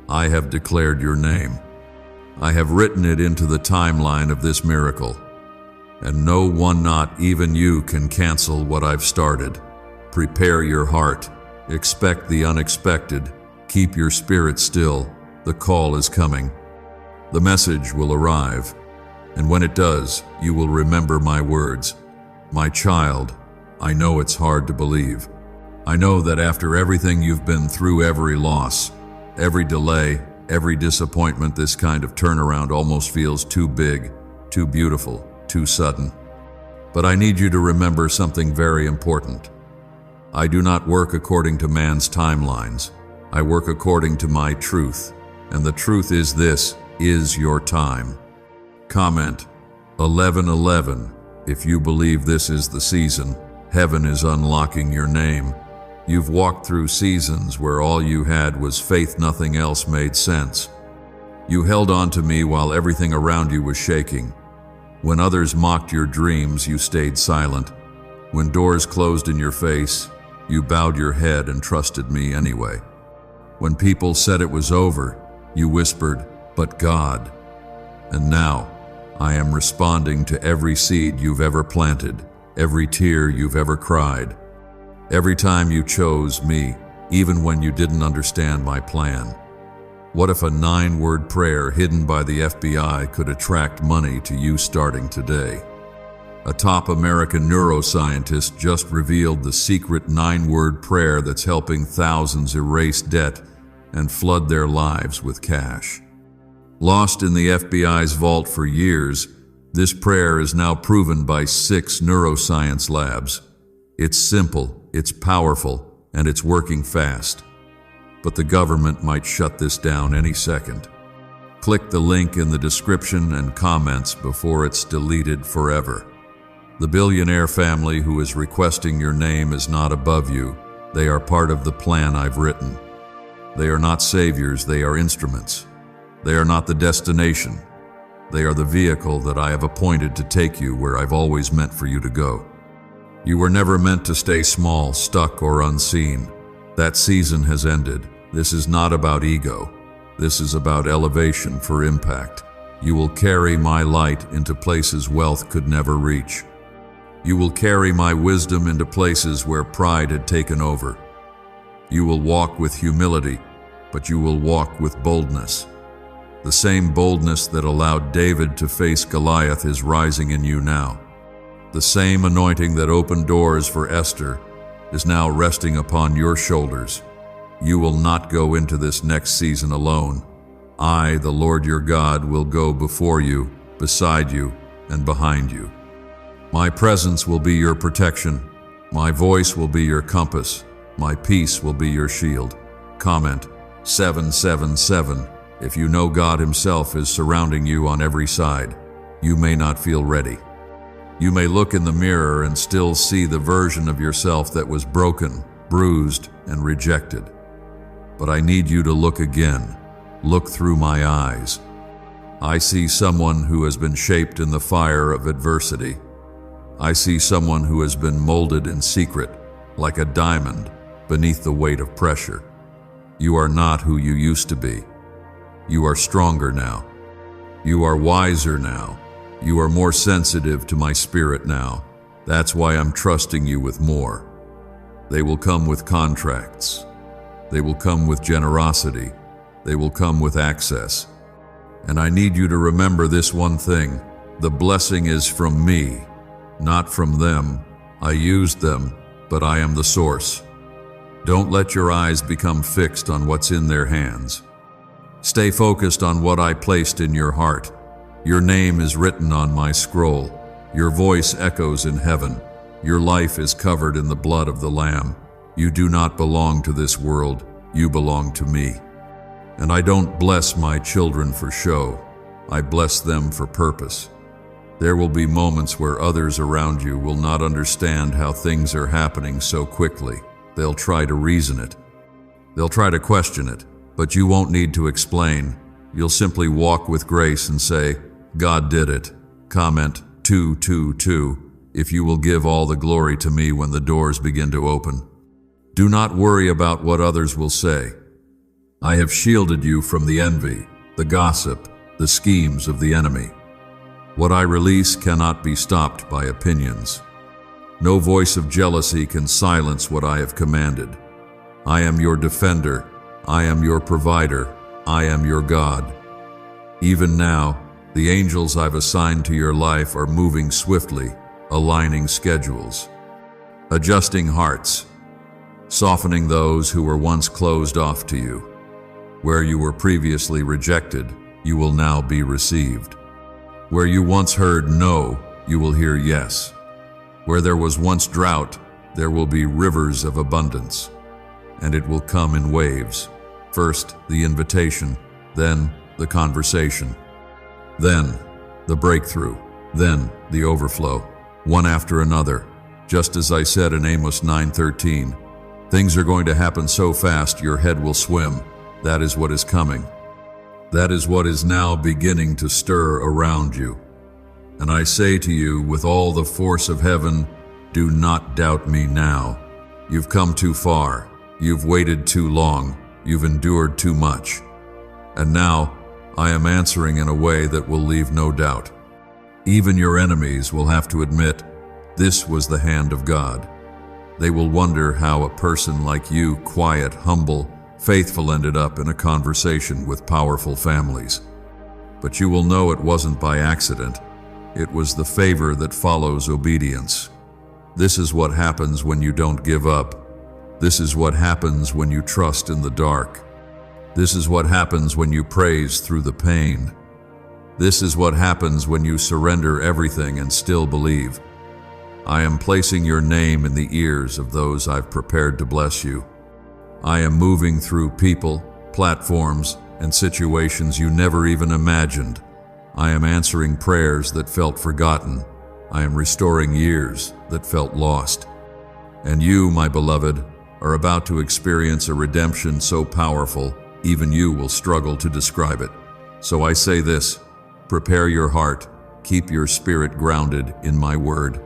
I have declared your name. I have written it into the timeline of this miracle. And no one, not even you, can cancel what I've started. Prepare your heart. Expect the unexpected. Keep your spirit still. The call is coming. The message will arrive. And when it does, you will remember my words. My child, I know it's hard to believe. I know that after everything you've been through, every loss, every delay, every disappointment, this kind of turnaround almost feels too big, too beautiful, too sudden. But I need you to remember something very important. I do not work according to man's timelines. I work according to my truth. And the truth is this is your time. Comment 11:11. If you believe this is the season, heaven is unlocking your name. You've walked through seasons where all you had was faith, nothing else made sense. You held on to me while everything around you was shaking. When others mocked your dreams, you stayed silent. When doors closed in your face, you bowed your head and trusted me anyway. When people said it was over, you whispered, "But God." And now, I am responding to every seed you've ever planted, every tear you've ever cried. Every time you chose me, even when you didn't understand my plan. What if a 9-word prayer hidden by the FBI could attract money to you starting today? A top American neuroscientist just revealed the secret 9-word prayer that's helping thousands erase debt and flood their lives with cash. Lost in the FBI's vault for years, this prayer is now proven by 6 neuroscience labs. It's simple, it's powerful, and it's working fast. But the government might shut this down any second. Click the link in the description and comments before it's deleted forever. The billionaire family who is requesting your name is not above you. They are part of the plan I've written. They are not saviors, they are instruments. They are not the destination. They are the vehicle that I have appointed to take you where I've always meant for you to go. You were never meant to stay small, stuck, or unseen. That season has ended. This is not about ego. This is about elevation for impact. You will carry my light into places wealth could never reach. You will carry my wisdom into places where pride had taken over. You will walk with humility, but you will walk with boldness. The same boldness that allowed David to face Goliath is rising in you now. The same anointing that opened doors for Esther is now resting upon your shoulders. You will not go into this next season alone. I, the Lord your God, will go before you, beside you, and behind you. My presence will be your protection. My voice will be your compass. My peace will be your shield. Comment 777. If you know God Himself is surrounding you on every side, you may not feel ready. You may look in the mirror and still see the version of yourself that was broken, bruised, and rejected. But I need you to look again. Look through my eyes. I see someone who has been shaped in the fire of adversity. I see someone who has been molded in secret, like a diamond, beneath the weight of pressure. You are not who you used to be. You are stronger now. You are wiser now. You are more sensitive to my spirit now. That's why I'm trusting you with more. They will come with contracts. They will come with generosity. They will come with access. And I need you to remember this one thing. The blessing is from me, not from them. I used them, but I am the source. Don't let your eyes become fixed on what's in their hands. Stay focused on what I placed in your heart. Your name is written on my scroll. Your voice echoes in heaven. Your life is covered in the blood of the Lamb. You do not belong to this world. You belong to me. And I don't bless my children for show. I bless them for purpose. There will be moments where others around you will not understand how things are happening so quickly. They'll try to reason it. They'll try to question it, but you won't need to explain. You'll simply walk with grace and say, God did it. Comment 222 if you will give all the glory to me when the doors begin to open. Do not worry about what others will say. I have shielded you from the envy, the gossip, the schemes of the enemy. What I release cannot be stopped by opinions. No voice of jealousy can silence what I have commanded. I am your defender. I am your provider. I am your God. Even now, the angels I've assigned to your life are moving swiftly, aligning schedules, adjusting hearts, softening those who were once closed off to you. Where you were previously rejected, you will now be received. Where you once heard no, you will hear yes. Where there was once drought, there will be rivers of abundance, and it will come in waves. First, the invitation, then the conversation, then the breakthrough, then the overflow, one after another. Just as I said in Amos 9:13, things are going to happen so fast your head will swim. That is what is coming. That is what is now beginning to stir around you. And I say to you with all the force of heaven, do not doubt me now. You've come too far. You've waited too long. You've endured too much. And now I am answering in a way that will leave no doubt. Even your enemies will have to admit this was the hand of God. They will wonder how a person like you, quiet, humble, faithful, ended up in a conversation with powerful families. But you will know it wasn't by accident. It was the favor that follows obedience. This is what happens when you don't give up. This is what happens when you trust in the dark. This is what happens when you praise through the pain. This is what happens when you surrender everything and still believe. I am placing your name in the ears of those I've prepared to bless you. I am moving through people, platforms, and situations you never even imagined. I am answering prayers that felt forgotten. I am restoring years that felt lost. And you, my beloved, are about to experience a redemption so powerful, even you will struggle to describe it. So I say this, prepare your heart, keep your spirit grounded in my word.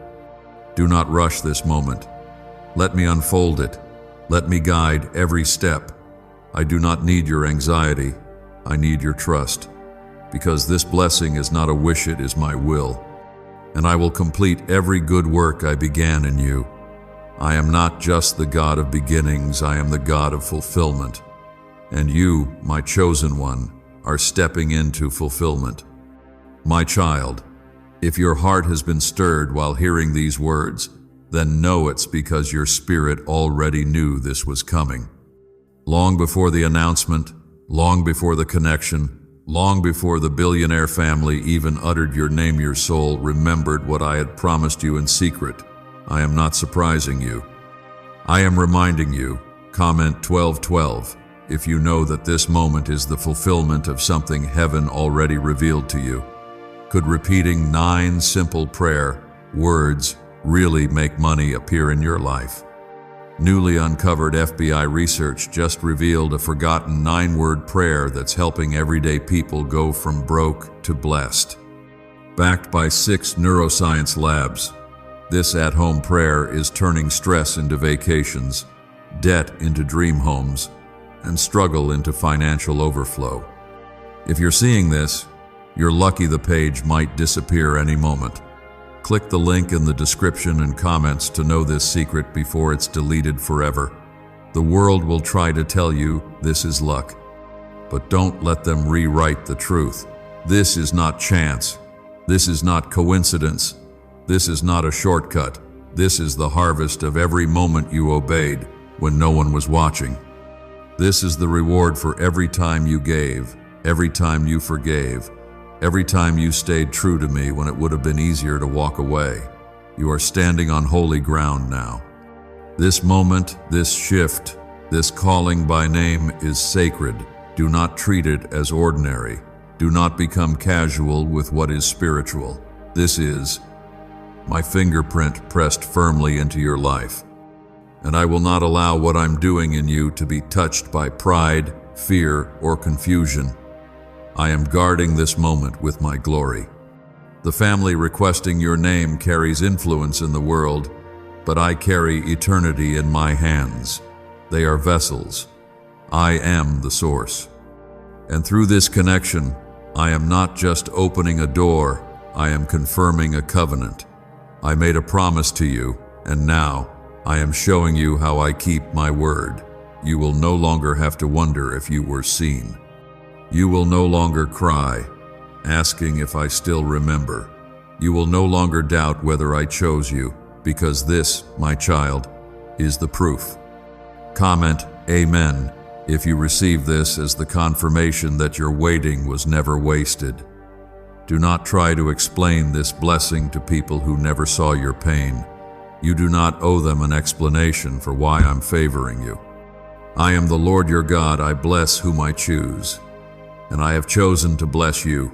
Do not rush this moment. Let me unfold it. Let me guide every step. I do not need your anxiety. I need your trust. Because this blessing is not a wish, it is my will. And I will complete every good work I began in you. I am not just the God of beginnings, I am the God of fulfillment. And you, my chosen one, are stepping into fulfillment. My child, if your heart has been stirred while hearing these words, then know it's because your spirit already knew this was coming. Long before the announcement, long before the connection, long before the billionaire family even uttered your name, your soul remembered what I had promised you in secret. I am not surprising you. I am reminding you, comment 12:12, if you know that this moment is the fulfillment of something heaven already revealed to you. Could repeating 9 simple prayer words really make money appear in your life? Newly uncovered FBI research just revealed a forgotten 9-word prayer that's helping everyday people go from broke to blessed. Backed by 6 neuroscience labs, this at-home prayer is turning stress into vacations, debt into dream homes, and struggle into financial overflow. If you're seeing this, you're lucky. The page might disappear any moment. Click the link in the description and comments to know this secret before it's deleted forever. The world will try to tell you this is luck, but don't let them rewrite the truth. This is not chance. This is not coincidence. This is not a shortcut. This is the harvest of every moment you obeyed when no one was watching. This is the reward for every time you gave, every time you forgave, every time you stayed true to me when it would have been easier to walk away. You are standing on holy ground now. This moment, this shift, this calling by name is sacred. Do not treat it as ordinary. Do not become casual with what is spiritual. This is my fingerprint pressed firmly into your life. And I will not allow what I'm doing in you to be touched by pride, fear, or confusion. I am guarding this moment with my glory. The family requesting your name carries influence in the world, but I carry eternity in my hands. They are vessels. I am the source. And through this connection, I am not just opening a door, I am confirming a covenant. I made a promise to you, and now I am showing you how I keep my word. You will no longer have to wonder if you were seen. You will no longer cry, asking if I still remember. You will no longer doubt whether I chose you, because this, my child, is the proof. Comment, Amen, if you receive this as the confirmation that your waiting was never wasted. Do not try to explain this blessing to people who never saw your pain. You do not owe them an explanation for why I'm favoring you. I am the Lord your God, I bless whom I choose. And I have chosen to bless you.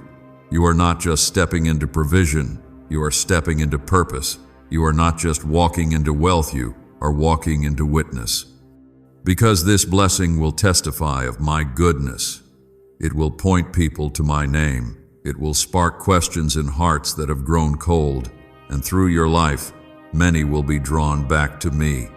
You are not just stepping into provision, you are stepping into purpose. You are not just walking into wealth, you are walking into witness. Because this blessing will testify of my goodness. It will point people to my name. It will spark questions in hearts that have grown cold. And through your life, many will be drawn back to me.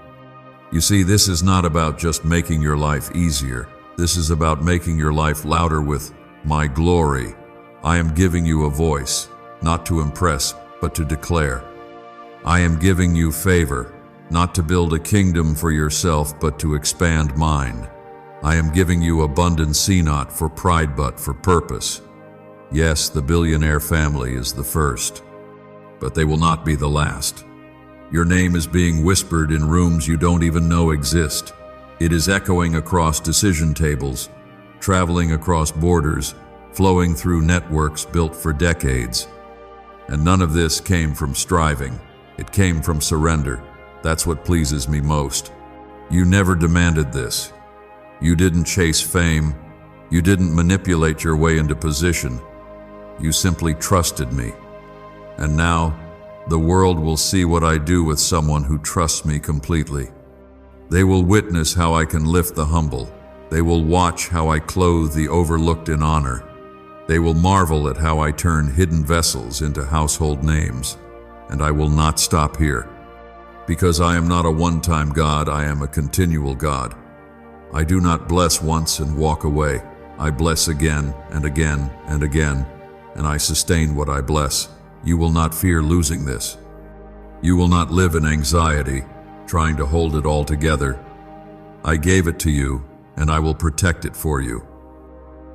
You see, this is not about just making your life easier. This is about making your life louder with my glory. I am giving you a voice, not to impress, but to declare. I am giving you favor, not to build a kingdom for yourself, but to expand mine. I am giving you abundance, not for pride, but for purpose. Yes, the billionaire family is the first, but they will not be the last. Your name is being whispered in rooms you don't even know exist. It is echoing across decision tables, traveling across borders, flowing through networks built for decades. And none of this came from striving. It came from surrender. That's what pleases me most. You never demanded this. You didn't chase fame. You didn't manipulate your way into position. You simply trusted me. And now, the world will see what I do with someone who trusts me completely. They will witness how I can lift the humble. They will watch how I clothe the overlooked in honor. They will marvel at how I turn hidden vessels into household names. And I will not stop here. Because I am not a one-time God, I am a continual God. I do not bless once and walk away. I bless again and again and again, and I sustain what I bless. You will not fear losing this. You will not live in anxiety, trying to hold it all together. I gave it to you, and I will protect it for you.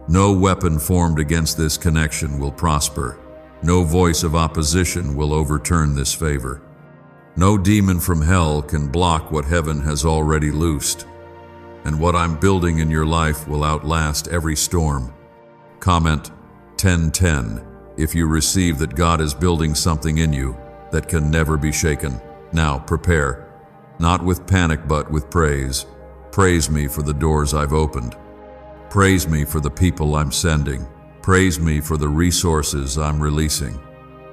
No weapon formed against this connection will prosper. No voice of opposition will overturn this favor. No demon from hell can block what heaven has already loosed. And what I'm building in your life will outlast every storm. Comment 1010 if you receive that God is building something in you that can never be shaken. Now prepare, not with panic but with praise. Praise me for the doors I've opened. Praise me for the people I'm sending. Praise me for the resources I'm releasing.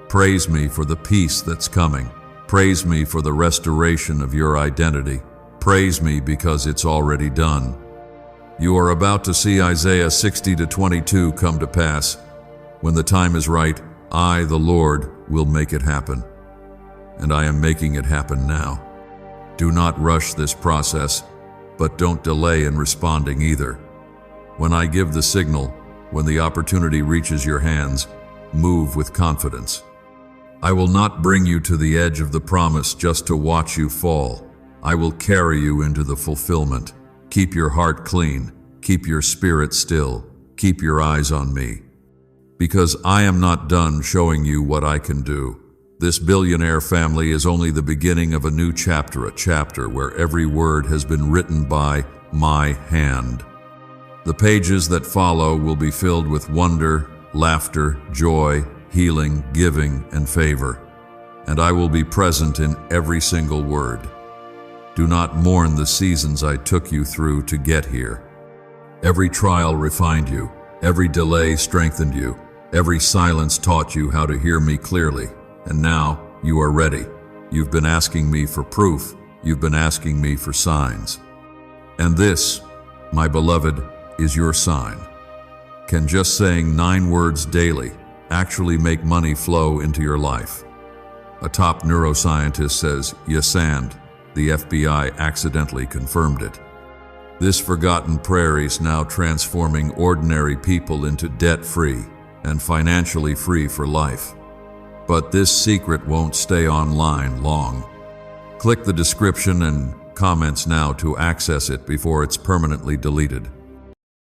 Praise me for the peace that's coming. Praise me for the restoration of your identity. Praise me because it's already done. You are about to see Isaiah 60:22 come to pass. When the time is right, I, the Lord, will make it happen. And I am making it happen now. Do not rush this process, but don't delay in responding either. When I give the signal, when the opportunity reaches your hands, move with confidence. I will not bring you to the edge of the promise just to watch you fall. I will carry you into the fulfillment. Keep your heart clean. Keep your spirit still. Keep your eyes on me. Because I am not done showing you what I can do. This billionaire family is only the beginning of a new chapter, a chapter where every word has been written by my hand. The pages that follow will be filled with wonder, laughter, joy, healing, giving, and favor. And I will be present in every single word. Do not mourn the seasons I took you through to get here. Every trial refined you. Every delay strengthened you. Every silence taught you how to hear me clearly. And now you are ready. You've been asking me for proof. You've been asking me for signs. And this, my beloved, is your sign. Can just saying 9 words daily actually make money flow into your life? A top neuroscientist says, yes, and the FBI accidentally confirmed it. This forgotten prairie's now transforming ordinary people into debt-free and financially free for life. But this secret won't stay online long. Click the description and comments now to access it before it's permanently deleted.